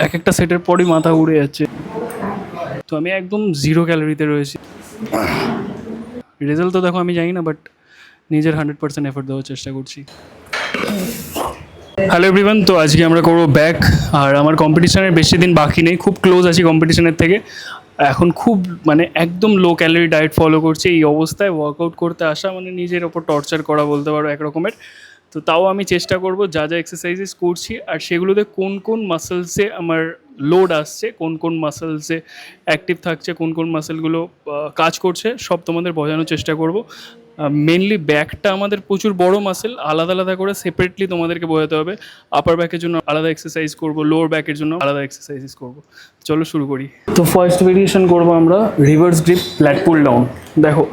এক একটা সেটের পরই মাথা উড়ে যাচ্ছে। তো আমি একদম 0 ক্যালোরিতে রয়েছি। রেজাল্ট তো দেখো আমি জানি না, বাট নিজের 100% এফোর্ট দেওয়ার চেষ্টা করছি। হ্যালো এভরিওয়ান, তো আজকে আমরা করবো ব্যাক। আর আমার কম্পিটিশনের বেশি দিন বাকি নেই, খুব ক্লোজ আছি কম্পিটিশনের থেকে। এখন খুব একদম লো ক্যালোরি ডায়েট ফলো করছি। এই অবস্থায় ওয়ার্কআউট করতে আসা নিজের ওপর টর্চার করা বলতে পারো এক রকমের। তো তাও আমি চেষ্টা করব যা যা এক্সারসাইজেস করছি আর সেগুলোতে কোন কোন মাসেলসে আমার লোড আসছে, কোন কোন মাসেলসে অ্যাক্টিভ থাকছে, কোন কোন মাসেলগুলো কাজ করছে, সব তোমাদের বোঝানোর চেষ্টা করব। মেনলি ব্যাকটা আমাদের প্রচুর বড় মাসেল, আলাদা আলাদা করে সেপারেটলি তোমাদেরকে বোঝাতে হবে। আপার ব্যাকের জন্য আলাদা এক্সারসাইজ করব, লোয়ার ব্যাকের জন্য আলাদা এক্সারসাইজ করব। চলো শুরু করি। তো ফার্স্ট ভেরিয়েশন করব আমরা reverse grip lat pull down. দেখো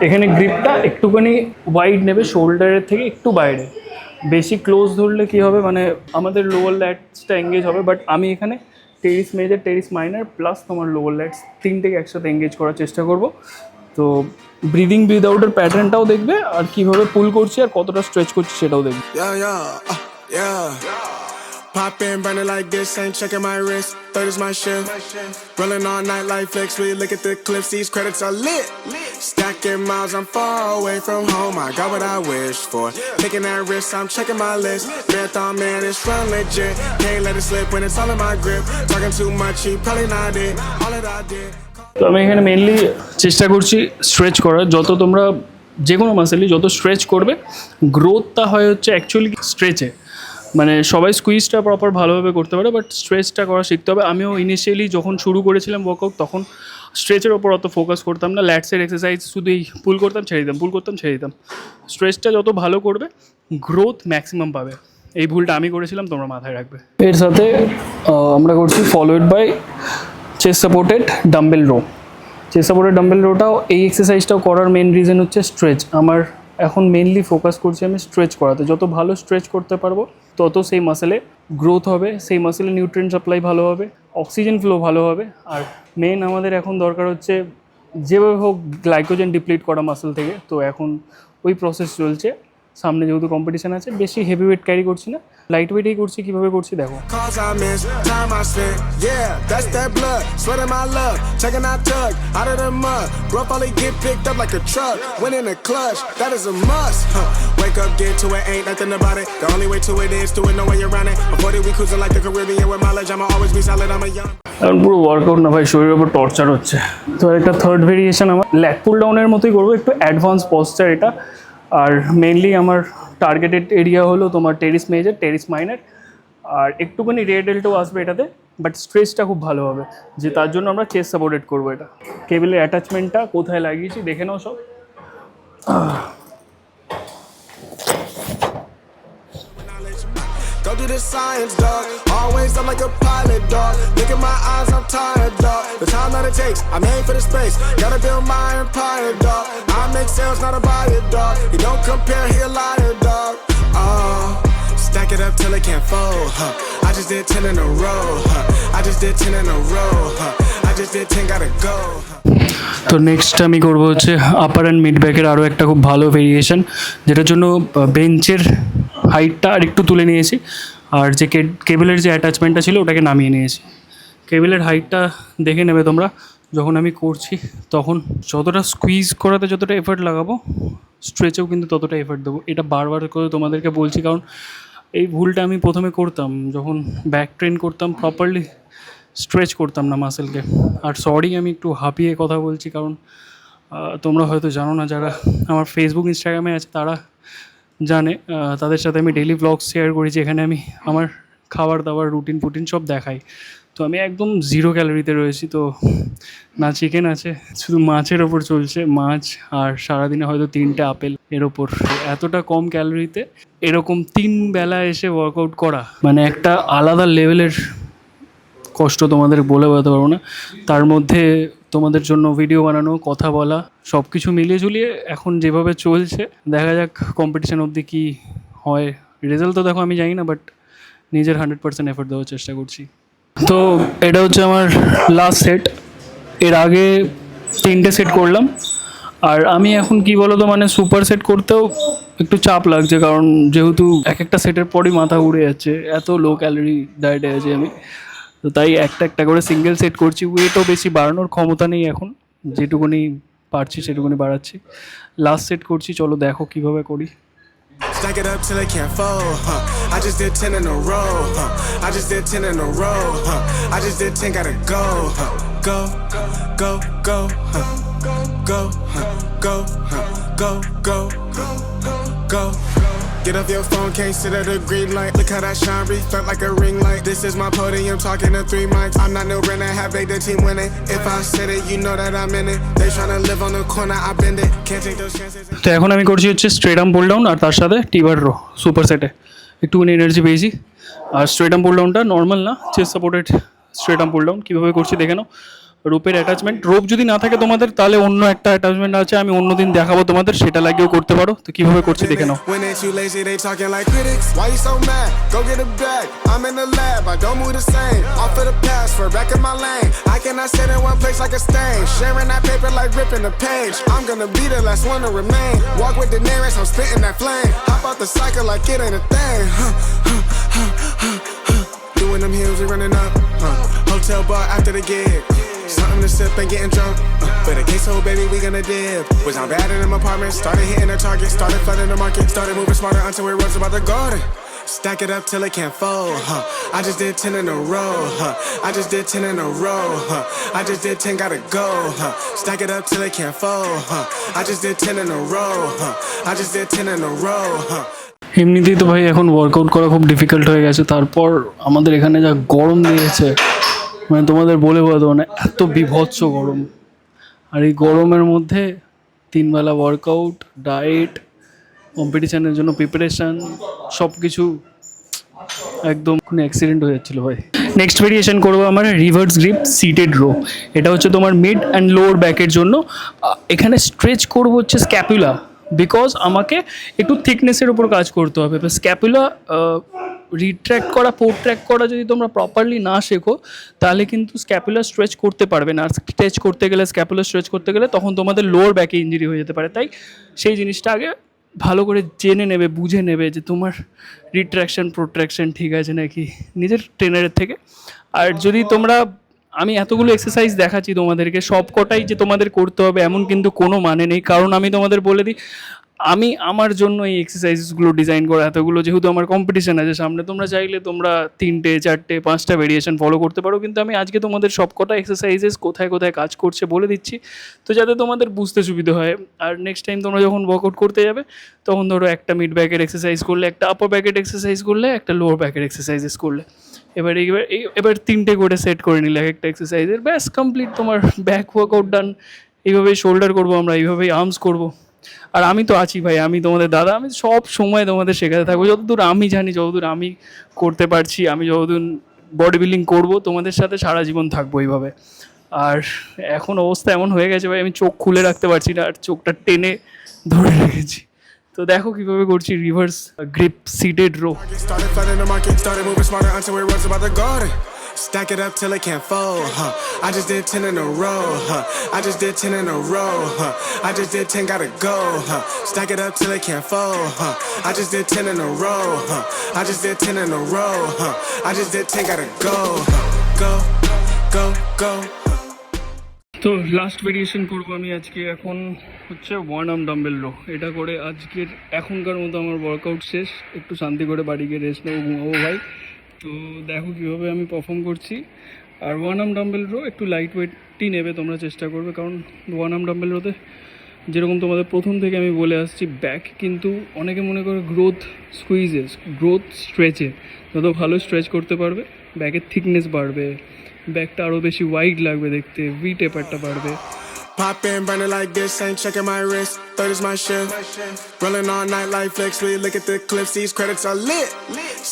এখানে গ্রিপটা একটুখানি ওয়াইড নেবে, শোল্ডারের থেকে একটু বাইরে। বেশি ক্লোজ ধরলে কী হবে, আমাদের লোয়ার ল্যাটসটা এঙ্গেজ হবে, বাট আমি এখানে teres major, teres minor plus তোমার লোয়ার ল্যাটস তিনটেকে একসাথে এঙ্গেজ করার চেষ্টা করব। তো ব্রিদিং ব্রিদ আউটের প্যাটার্নটাও দেখবে, আর কীভাবে পুল করছি আর কতটা স্ট্রেচ করছি সেটাও দেখবে। Pop in, burning like this, ain't checking my wrist. Third is my shift. Rolling all night like flex. We look at the clips, these credits are lit. Stacking miles, I'm far away from home. I got what I wish for. Taking that risk, I'm checking my list. Marathon man, it's run legit. Can't let it slip when it's all in my grip. Talking too much, you probably not it. All that I did. তো আমি এখানে mainly চেষ্টা করছি stretch করার। যত তোমরা যে কোনো মাসেলই যত স্ট্রেচ করবে, গ্রোথটা হয় হচ্ছে অ্যাকচুয়ালি স্ট্রেচে। সবাই স্কুইজটা প্রপার ভালোভাবে করতে পারে, বাট স্ট্রেচটা করা শিখতে হবে। আমিও ইনিশিয়ালি যখন শুরু করেছিলাম ওয়ার্কআউট, তখন স্ট্রেচের ওপর অত ফোকাস করতাম না। ল্যাটসের এক্সারসাইজ শুধু এই পুল করতাম ছেড়ে দিতাম, পুল করতাম ছেড়ে দিতাম। স্ট্রেচটা যত ভালো করবে, গ্রোথ ম্যাক্সিমাম পাবে। এই ভুলটা আমি করেছিলাম, তোমরা মাথায় রাখবে। এর সাথে আমরা করছি followed by chest supported dumbbell row. Chest supported dumbbell রোটাও, এই এক্সারসাইজটাও করার মেন রিজন হচ্ছে স্ট্রেচ। আমার এখন মেনলি ফোকাস করছি আমি স্ট্রেচ করাতে। যত ভালো স্ট্রেচ করতে পারবো, তত সেই মাসেলে গ্রোথ হবে, সেই মাসেলে নিউট্রিয়েন্ট সাপ্লাই ভালো হবে, অক্সিজেন ফ্লো ভালো হবে। আর মেন আমাদের এখন দরকার হচ্ছে যেভাবে হোক গ্লাইকোজেন ডিপ্লিট করা মাসেল থেকে। তো এখন ওই প্রসেস চলছে। সামনে যেহেতু কম্পিটিশান আছে, বেশি হেভি ওয়েট ক্যারি করছি না, লাইট ওয়েটেই করছি। কীভাবে করছি দেখো। এখন পুরো ওয়ার্কআউট না ভাই, শরীরের ওপর টর্চার হচ্ছে। তো একটা থার্ড ভেরিয়েশন আমার ল্যাট পুল ডাউনের মতোই করবো, একটু অ্যাডভান্স পশ্চার এটা। আর মেনলি আমার টার্গেটেড এরিয়া হলো তোমার টেরিস মেজর, টেরিস মাইনার, আর একটুখানি রেড ডেল্টাও আসবে এটাতে, বাট স্ট্রেচটা খুব ভালো হবে। যে তার জন্য আমরা চেস্ট সাপোর্টেড করবো। এটা কেবলের অ্যাটাচমেন্টটা কোথায় লাগিয়েছি দেখে নাও সব। Go do the science, dog. Always I'm like a pilot, dog. Look at my eyes, I'm tired, dog. The time that it takes, I made for the space. Gotta build my empire, dog. I make sales, not a buyer, dog. You don't compare, he a liar, dog. Stack it up till it can't fold, huh. I just did 10 in a row, huh. I just did 10 in a row, huh. I just did 10, gotta go, huh. তো next আমি করবো হচ্ছে upper and mid ব্যাকের আরও একটা খুব ভালো variation, যেটার জন্য বেঞ্চের হাইটটা আর একটু তুলে নিয়েছি, আর যে কেবলের যে অ্যাটাচমেন্টটা ছিল ওটাকে নামিয়ে নিয়েছি। কেবলের হাইটটা দেখে নেবে তোমরা। যখন আমি করছি তখন যতটা স্কুইজ করাতে যতটা এফর্ট লাগাবো, স্ট্রেচেও কিন্তু ততটা এফর্ট দেবো। এটা বারবার করে তোমাদেরকে বলছি, কারণ এই ভুলটা আমি প্রথমে করতাম যখন ব্যাক ট্রেন করতাম, প্রপারলি স্ট্রেচ করতাম না মাসেলকে। আর সরি আমি একটু হাঁপিয়ে কথা বলছি, কারণ তোমরা হয়তো জানো না, যারা আমার ফেসবুক ইনস্টাগ্রামে আছে তারা জানে। তাদের সাথে আমি ডেইলি ব্লগ শেয়ার করেছি, এখানে আমি আমার খাবার দাবার রুটিন ফুটিন সব দেখাই। তো আমি একদম 0 ক্যালোরিতে রয়েছি। তো না চিকেন আছে, শুধু মাছের ওপর চলছে, মাছ আর সারাদিনে হয়তো 3টে আপেল এর ওপর। এতটা কম ক্যালোরিতে এরকম 3 বেলা এসে ওয়ার্কআউট করা একটা আলাদা লেভেলের কষ্ট, তোমাদের বলে বোঝাতে পারবো না। তার মধ্যে তোমাদের জন্য ভিডিও বানানো, কথা বলা, সব কিছু মিলিয়ে ঝুলিয়ে এখন যেভাবে চলছে, দেখা যাক কম্পিটিশান অবধি কী হয়। রেজাল্ট তো দেখো আমি জানি না, বাট নিজের 100% এফোর্ট দেওয়ার চেষ্টা করছি। তো এটা হচ্ছে আমার লাস্ট সেট। এর আগে 3টে সেট করলাম, আর আমি এখন কি বলো তো সুপার সেট করতেও একটু চাপ লাগছে, কারণ যেহেতু এক একটা সেটের পরই মাথা উড়ে যাচ্ছে, এত লো ক্যালোরি ডায়েটে আছি আমি। তো তাই একটা একটা করে সিঙ্গেল সেট করছি। ওয়েটও বেশি বাড়ানোর ক্ষমতা নেই এখন, যেটুকুনি পারছি সেটুকুনি বাড়াচ্ছি। লাস্ট সেট করছি, চলো দেখো কীভাবে করি। Stack it up till it can't fold, I just did 10 in a row, I just did 10 in a row, I just did 10, gotta go, go, go, go, go, go, go, go, go. Get off your phone, can't sit at a green light. Look how that shine reflect like a ring light. This is my podium, talking to 3 mics. I'm not no Renner, have they the team winning. If I said it, you know that I'm in it. They tryna live on the corner, I bend it. Can't take those chances. তো এখন আমি করছি হচ্ছে straight arm pull down, আর তার সাথে টিবার rho super সেটে একটুখানি energy পেয়েছি। আর স্ট্রেট আর্ম পুল ডাউনটা নর্মাল না, chest supported straight arm pull down. কীভাবে করছি দেখে নাও। রোপের অ্যাটাচমেন্ট, রোপ যদি না থাকে তোমাদের তাহলে অন্য একটা অ্যাটাচমেন্ট আছে, আমি অন্য দিন দেখাবো তোমাদের, সেটা লাগিয়েও করতে পারো। তো কীভাবে করছি দেখে নাও। When ain't you lazy, they talking like critics. Why you so mad? Go get a bag. I'm in the lab, I don't move the same. Off of the password, back in my lane. I cannot sit in one place like a stain. Sharing that paper like ripping the page. I'm gonna be the last one to remain. Walk with the nearest, I'm spitting that flame. Hop out the cycle like it ain't a thing. Doing them heels, we running up. Hotel bar after the gig. Something to sip and getting drunk. For the queso, baby, we gonna dip. Was on bad in my apartment, started hitting the target, started flooding the market, started moving smarter until it was about the garden. Stack it up till it can't fold, I just did 10 in a row, I just did 10 in a row, I just did 10, gotta go, Stack it up till it can't fold, I just did 10 in a row, I just did 10 in a row. এমনিতেই তো ভাই এখন workout করা খুব difficult হয়ে গেছে, তারপর আমাদের এখানে যা গরম দিয়েছে, মানে তোমাদের বলে বোঝাতে না, এত বিভৎস গরম। আর এই গরমের মধ্যে 3 বেলা ওয়ার্কআউট, ডায়েট, কম্পিটিশানের জন্য প্রিপারেশান, সব কিছু একদম কোনো অ্যাক্সিডেন্ট হয়ে যাচ্ছিলো ভাই। নেক্সট ভেরিয়েশন করবো আমার রিভার্স গ্রিপ সিটেড রো। এটা হচ্ছে তোমার মিড অ্যান্ড লোয়ার ব্যাকের জন্য। এখানে স্ট্রেচ করবো হচ্ছে স্ক্যাপুলা, বিকজ আমাকে একটু থিকনেসের উপর কাজ করতে হবে। স্ক্যাপুলা রিট্র্যাক্ট করা, প্রোট্র্যাক্ট করা যদি তোমরা প্রপারলি না শেখো তাহলে কিন্তু স্ক্যাপুলা স্ট্রেচ করতে পারবে না। আর স্ট্রেচ করতে গেলে, স্ক্যাপুলা স্ট্রেচ করতে গেলে তখন তোমাদের লোয়ার ব্যাকে ইঞ্জুরি হয়ে যেতে পারে। তাই সেই জিনিসটা আগে ভালো করে জেনে নেবে, বুঝে নেবে যে তোমার রিট্র্যাকশন প্রোট্র্যাকশন ঠিক আছে নাকি নিজের ট্রেনারের থেকে। আর যদি তোমরা, আমি এতগুলো এক্সারসাইজ দেখাচ্ছি তোমাদেরকে, সব কটাই যে তোমাদের করতে হবে এমন কিন্তু কোনো মানে নেই। কারণ আমি তোমাদের বলে দিই, আমি আমার জন্য এই এক্সারসাইজগুলো ডিজাইন করা, এতগুলো যেহেতু আমার কম্পিটিশান আছে সামনে, তোমরা চাইলে তোমরা 3টে 4টে 5টা ভেরিয়েশন ফলো করতে পারো। কিন্তু আমি আজকে তোমাদের সব কটা এক্সারসাইজেস কোথায় কোথায় কাজ করছে বলে দিচ্ছি, তো যাতে তোমাদের বুঝতে সুবিধা হয়। আর নেক্সট টাইম তোমরা যখন ওয়ার্কআউট করতে যাবে তখন ধরো একটা মিড ব্যাকের এক্সারসাইজ করলে, একটা আপার ব্যাকের এক্সারসাইজ করলে, একটা লোয়ার ব্যাকের এক্সারসাইজেস করলে, এবার 3টে করে সেট করে নিলে একটা এক্সারসাইজের, ব্যাস কমপ্লিট তোমার ব্যাক ওয়ার্কআউট ডান। এইভাবেই শোল্ডার করবো আমরা, এইভাবেই আর্মস করবো। আর আমি তো আছি ভাই, আমি তোমাদের দাদা, আমি সব সময় তোমাদের শেখাতে থাকবো যতদূর আমি জানি, যতদূর আমি করতে পারছি, আমি যতদূর বডি বিল্ডিং করবো তোমাদের সাথে সারা জীবন থাকবো এইভাবে। আর এখন অবস্থা এমন হয়ে গেছে ভাই, আমি চোখ খুলে রাখতে পারছি না, আর চোখটা টেনে ধরে রেখেছি। তো দেখো কীভাবে করছি reverse grip seated row. Stack it up till it can't fold, I just did 10 in a row, I just did 10 in a row, I just did 10, gotta go, Stack it up till it can't fold, I just did 10 in a row, I just did 10 in a row, I just did 10, gotta go, go, go, go. তো last variation করবো আমি আজকে, এখন হচ্ছে 1 arm dumbbell rho. এটা করে আজকের এখনকার মতো আমার ওয়ার্কআউট শেষ, একটু শান্তি করে বাড়ি গিয়ে রেস্ট নেবো, ঘুমাবো ভাই। তো দেখো কীভাবে আমি পারফর্ম করছি। আর 1 আর্ম ডাম্বেল রো একটু লাইট ওয়েটই নেবে তোমরা, চেষ্টা করবে, কারণ 1 আর্ম ডাম্বেল রোতে যেরকম তোমাদের প্রথম থেকে আমি বলে আসছি, ব্যাক কিন্তু অনেকে মনে করে গ্রোথ স্কুইজেস, গ্রোথ স্ট্রেচে যত ভালো স্ট্রেচ করতে পারবে ব্যাকের থিকনেস বাড়বে, ব্যাকটা আরও বেশি ওয়াইড লাগবে দেখতে, ভি টেপারটা বাড়বে। Pop in, burning like this, ain't checking my wrist. Third is my shift. Rolling all night like flex. We look at the clips, these credits are lit.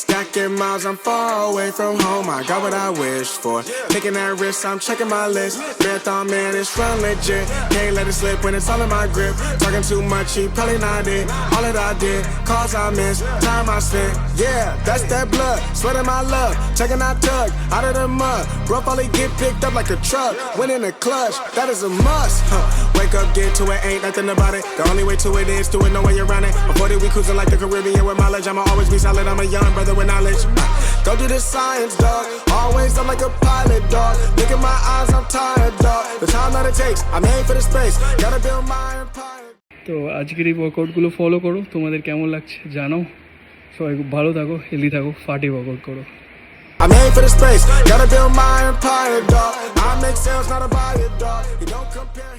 Stacking miles, I'm far away from home. I got what I wished for. Taking that risk, I'm checking my list. Marathon man, it's run legit. Can't let it slip when it's all in my grip. Talking too much, he probably not it. All that I did, calls I missed, time I spent. Yeah, that's that blood, sweating my love. Checking that tug, out of the mud. Bro probably get picked up like a truck. Went in the clutch, that is a must. Wake Wake up, get to it, ain't nothing about it. The only way to it is to it, know where you're running. Before that, we cruising like the Caribbean with mileage. I'ma always be solid, I'm a young brother with knowledge. Go do the science, dog. Always I'm like a pilot, dog. Look at my eyes, I'm tired, dog. The time that it takes, I made for the space. Gotta build my empire. তো আজকের এই ওয়ার্কআউটগুলো follow করো, তোমাদের কেমন লাগছে জানাও। সবাই খুব ভালো থাকো, হেলদি থাকো, ফাটি ওয়ার্কআউট করো। I made for the space, gotta build my empire, dog. I make sales, not a buyer, dog. You don't compare.